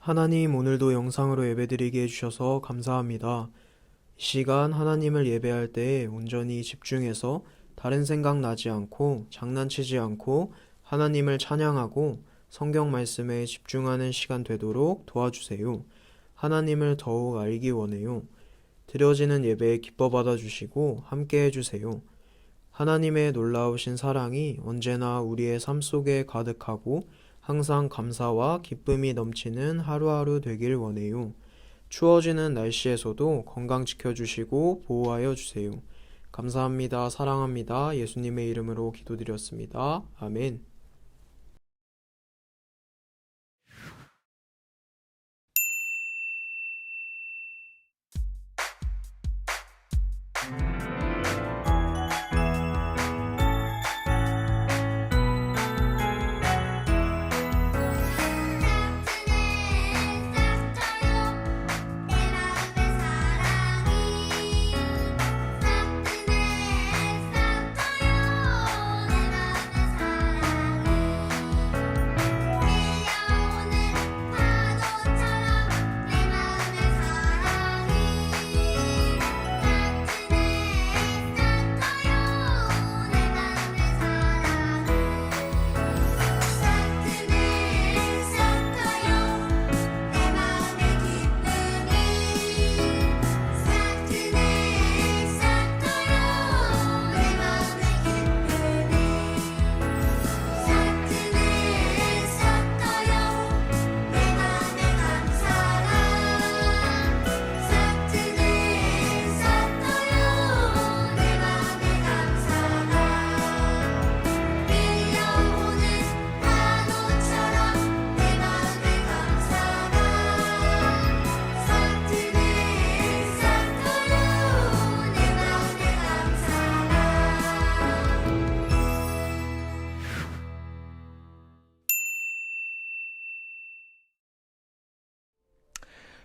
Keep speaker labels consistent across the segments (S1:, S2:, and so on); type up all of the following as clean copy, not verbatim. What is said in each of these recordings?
S1: 하나님, 오늘도 영상으로 예배드리게 해주셔서 감사합니다. 이 시간 하나님을 예배할 때 온전히 집중해서 다른 생각 나지 않고 장난치지 않고 하나님을 찬양하고 성경 말씀에 집중하는 시간 되도록 도와주세요. 하나님을 더욱 알기 원해요. 드려지는 예배 기뻐 받아주시고 함께 해주세요. 하나님의 놀라우신 사랑이 언제나 우리의 삶 속에 가득하고 항상 감사와 기쁨이 넘치는 하루하루 되길 원해요. 추워지는 날씨에서도 건강 지켜주시고 보호하여 주세요. 감사합니다. 사랑합니다. 예수님의 이름으로 기도드렸습니다. 아멘.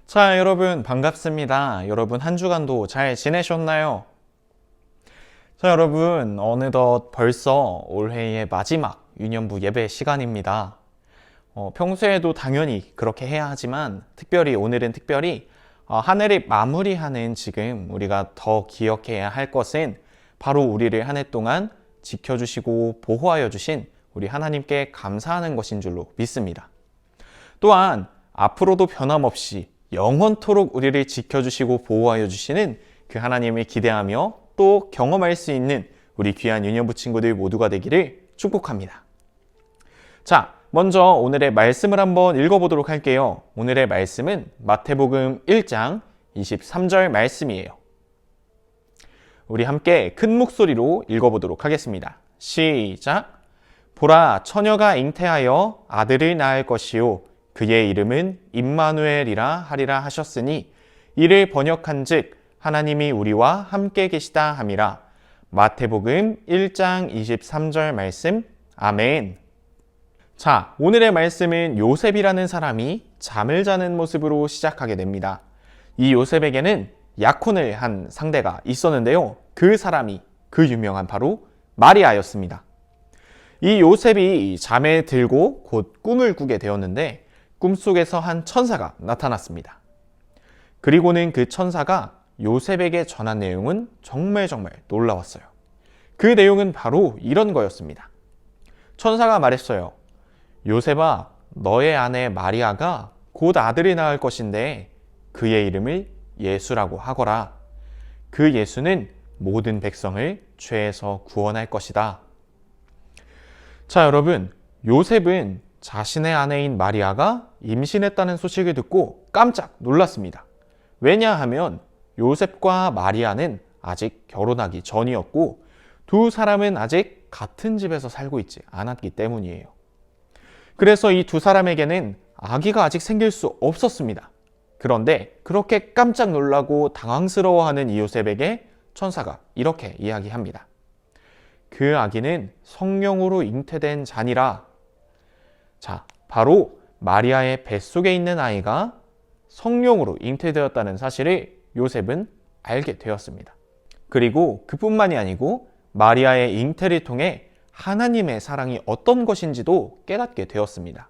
S2: 자, 여러분 반갑습니다. 여러분 한 주간도 잘 지내셨나요? 자, 여러분 어느덧 벌써 올해의 마지막 유년부 예배 시간입니다. 평소에도 당연히 그렇게 해야 하지만 오늘은 특별히 한 해를 마무리하는 지금 우리가 더 기억해야 할 것은 바로 우리를 한 해 동안 지켜주시고 보호하여 주신 우리 하나님께 감사하는 것인 줄로 믿습니다. 또한 앞으로도 변함없이 영원토록 우리를 지켜주시고 보호하여 주시는 그 하나님을 기대하며 또 경험할 수 있는 우리 귀한 유년부 친구들 모두가 되기를 축복합니다. 자, 먼저 오늘의 말씀을 한번 읽어보도록 할게요. 오늘의 말씀은 마태복음 1장 23절 말씀이에요. 우리 함께 큰 목소리로 읽어보도록 하겠습니다. 시작! 보라, 처녀가 잉태하여 아들을 낳을 것이요 그의 이름은 임마누엘이라 하리라 하셨으니 이를 번역한즉 하나님이 우리와 함께 계시다 함이라. 마태복음 1장 23절 말씀. 아멘. 자, 오늘의 말씀은 요셉이라는 사람이 잠을 자는 모습으로 시작하게 됩니다. 이 요셉에게는 약혼을 한 상대가 있었는데요. 그 사람이 그 유명한 바로 마리아였습니다. 이 요셉이 잠에 들고 곧 꿈을 꾸게 되었는데 꿈속에서 한 천사가 나타났습니다. 그리고는 그 천사가 요셉에게 전한 내용은 정말 놀라웠어요. 그 내용은 바로 이런 거였습니다. 천사가 말했어요. 요셉아, 너의 아내 마리아가 곧 아들이 낳을 것인데 그의 이름을 예수라고 하거라. 그 예수는 모든 백성을 죄에서 구원할 것이다. 자, 여러분, 요셉은 자신의 아내인 마리아가 임신했다는 소식을 듣고 깜짝 놀랐습니다. 왜냐하면 요셉과 마리아는 아직 결혼하기 전이었고 두 사람은 아직 같은 집에서 살고 있지 않았기 때문이에요. 그래서 이 두 사람에게는 아기가 아직 생길 수 없었습니다. 그런데 그렇게 깜짝 놀라고 당황스러워하는 이 요셉에게 천사가 이렇게 이야기합니다. 그 아기는 성령으로 잉태된 자니라. 자, 바로 마리아의 뱃속에 있는 아이가 성령으로 잉태되었다는 사실을 요셉은 알게 되었습니다. 그리고 그뿐만이 아니고 마리아의 잉태를 통해 하나님의 사랑이 어떤 것인지도 깨닫게 되었습니다.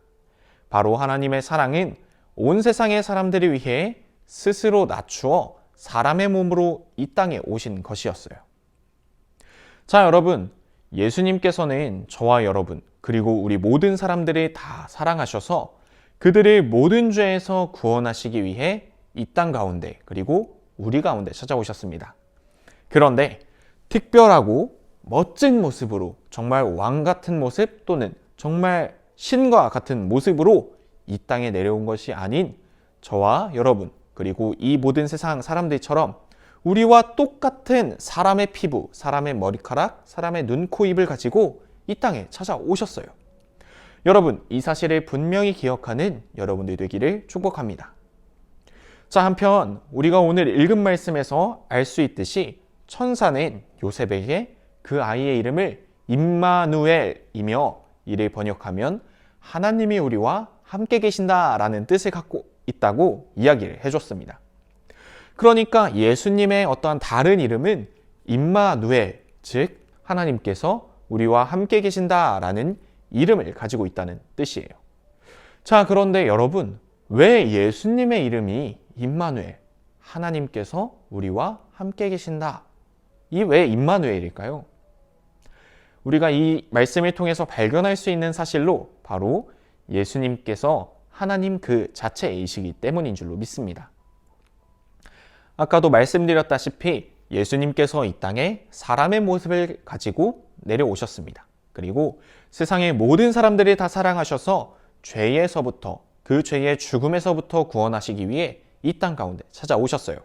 S2: 바로 하나님의 사랑은 온 세상의 사람들을 위해 스스로 낮추어 사람의 몸으로 이 땅에 오신 것이었어요. 자, 여러분, 예수님께서는 저와 여러분, 그리고 우리 모든 사람들을 다 사랑하셔서 그들을 모든 죄에서 구원하시기 위해 이 땅 가운데, 그리고 우리 가운데 찾아오셨습니다. 그런데 특별하고 멋진 모습으로, 정말 왕 같은 모습 또는 정말 신과 같은 모습으로 이 땅에 내려온 것이 아닌 저와 여러분, 그리고 이 모든 세상 사람들처럼 우리와 똑같은 사람의 피부, 사람의 머리카락, 사람의 눈, 코, 입을 가지고 이 땅에 찾아오셨어요. 여러분, 이 사실을 분명히 기억하는 여러분들 되기를 축복합니다. 자, 한편 우리가 오늘 읽은 말씀에서 알 수 있듯이 천사는 요셉에게 그 아이의 이름을 임마누엘이며 이를 번역하면 하나님이 우리와 함께 계신다라는 뜻을 갖고 있다고 이야기를 해줬습니다. 그러니까 예수님의 어떠한 다른 이름은 임마누엘, 즉 하나님께서 우리와 함께 계신다라는 이름을 가지고 있다는 뜻이에요. 자, 그런데 여러분, 왜 예수님의 이름이 임마누엘, 하나님께서 우리와 함께 계신다, 이 왜 임마누엘일까요? 우리가 이 말씀을 통해서 발견할 수 있는 사실로 바로 예수님께서 하나님 그 자체이시기 때문인 줄로 믿습니다. 아까도 말씀드렸다시피 예수님께서 이 땅에 사람의 모습을 가지고 내려오셨습니다. 그리고 세상의 모든 사람들을 다 사랑하셔서 죄에서부터, 그 죄의 죽음에서부터 구원하시기 위해 이 땅 가운데 찾아오셨어요.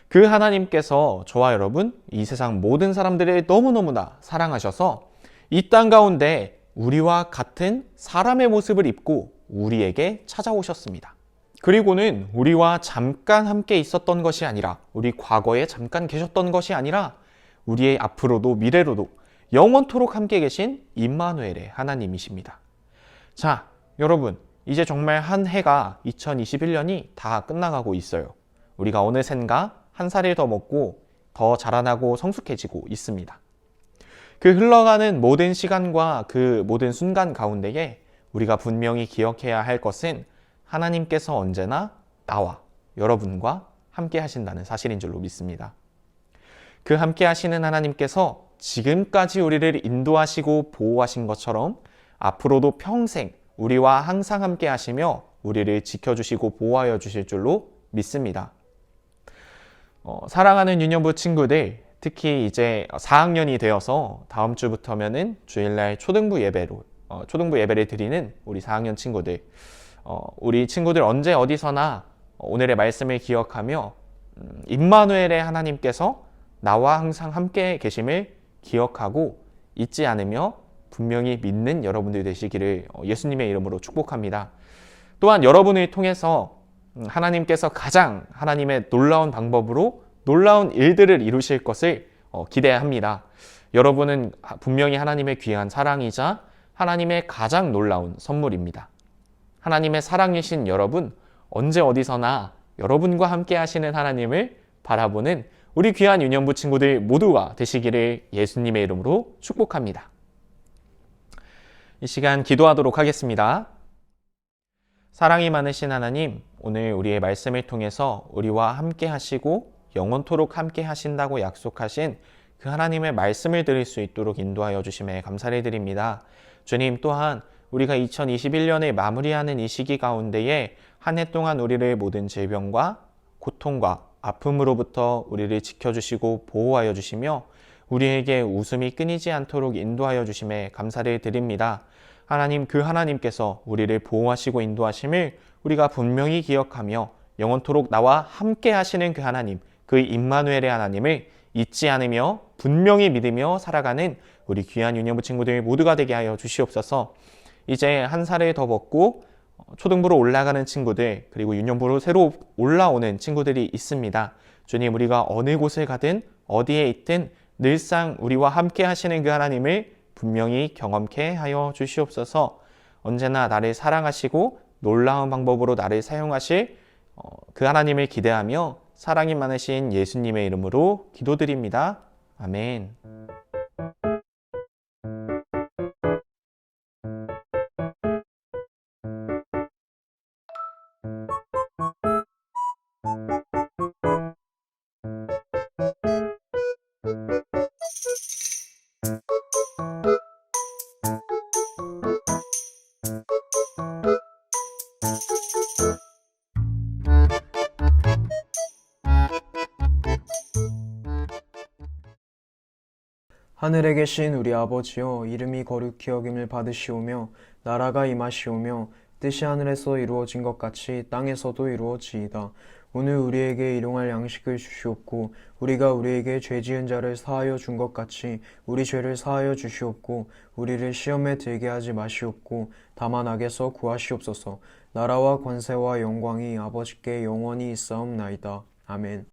S2: 그 하나님께서 저와 여러분, 이 세상 모든 사람들을 너무너무나 사랑하셔서 이 땅 가운데 우리와 같은 사람의 모습을 입고 우리에게 찾아오셨습니다. 그리고는 우리와 잠깐 함께 있었던 것이 아니라, 우리 과거에 잠깐 계셨던 것이 아니라 우리의 앞으로도 미래로도 영원토록 함께 계신 임마누엘의 하나님이십니다. 자, 여러분, 이제 정말 한 해가 2021년이 다 끝나가고 있어요. 우리가 어느샌가 한 살을 더 먹고 더 자라나고 성숙해지고 있습니다. 그 흘러가는 모든 시간과 그 모든 순간 가운데에 우리가 분명히 기억해야 할 것은 하나님께서 언제나 나와 여러분과 함께 하신다는 사실인 줄로 믿습니다. 그 함께 하시는 하나님께서 지금까지 우리를 인도하시고 보호하신 것처럼 앞으로도 평생 우리와 항상 함께 하시며 우리를 지켜주시고 보호하여 주실 줄로 믿습니다. 사랑하는 유년부 친구들, 특히 이제 4학년이 되어서 다음 주부터면은 주일날 초등부 예배를 드리는 우리 4학년 친구들, 우리 친구들 언제 어디서나 오늘의 말씀을 기억하며 임마누엘의 하나님께서 나와 항상 함께 계심을 기억하고 잊지 않으며 분명히 믿는 여러분들 되시기를 예수님의 이름으로 축복합니다. 또한 여러분을 통해서 하나님께서 가장 하나님의 놀라운 방법으로 놀라운 일들을 이루실 것을 기대합니다. 여러분은 분명히 하나님의 귀한 사랑이자 하나님의 가장 놀라운 선물입니다. 하나님의 사랑이신 여러분, 언제 어디서나 여러분과 함께 하시는 하나님을 바라보는 우리 귀한 유년부 친구들 모두가 되시기를 예수님의 이름으로 축복합니다. 이 시간 기도하도록 하겠습니다. 사랑이 많으신 하나님, 오늘 우리의 말씀을 통해서 우리와 함께 하시고 영원토록 함께 하신다고 약속하신 그 하나님의 말씀을 드릴 수 있도록 인도하여 주심에 감사를 드립니다. 주님, 또한 우리가 2021년을 마무리하는 이 시기 가운데에 한 해 동안 우리를 모든 질병과 고통과 아픔으로부터 우리를 지켜주시고 보호하여 주시며 우리에게 웃음이 끊이지 않도록 인도하여 주심에 감사를 드립니다. 하나님, 그 하나님께서 우리를 보호하시고 인도하심을 우리가 분명히 기억하며 영원토록 나와 함께 하시는 그 하나님, 그 임마누엘의 하나님을 잊지 않으며 분명히 믿으며 살아가는 우리 귀한 유년부 친구들 모두가 되게 하여 주시옵소서. 이제 한 살을 더 먹고 초등부로 올라가는 친구들, 그리고 유년부로 새로 올라오는 친구들이 있습니다. 주님, 우리가 어느 곳을 가든 어디에 있든 늘상 우리와 함께 하시는 그 하나님을 분명히 경험케 하여 주시옵소서. 언제나 나를 사랑하시고 놀라운 방법으로 나를 사용하실 그 하나님을 기대하며 사랑이 많으신 예수님의 이름으로 기도드립니다. 아멘.
S1: 하늘에 계신 우리 아버지여, 이름이 거룩히 여김을 받으시오며 나라가 임하시오며 뜻이 하늘에서 이루어진 것 같이 땅에서도 이루어지이다. 오늘 우리에게 일용할 양식을 주시옵고 우리가 우리에게 죄 지은 자를 사하여 준 것 같이 우리 죄를 사하여 주시옵고 우리를 시험에 들게 하지 마시옵고 다만 악에서 구하시옵소서. 나라와 권세와 영광이 아버지께 영원히 있사옵나이다. 아멘.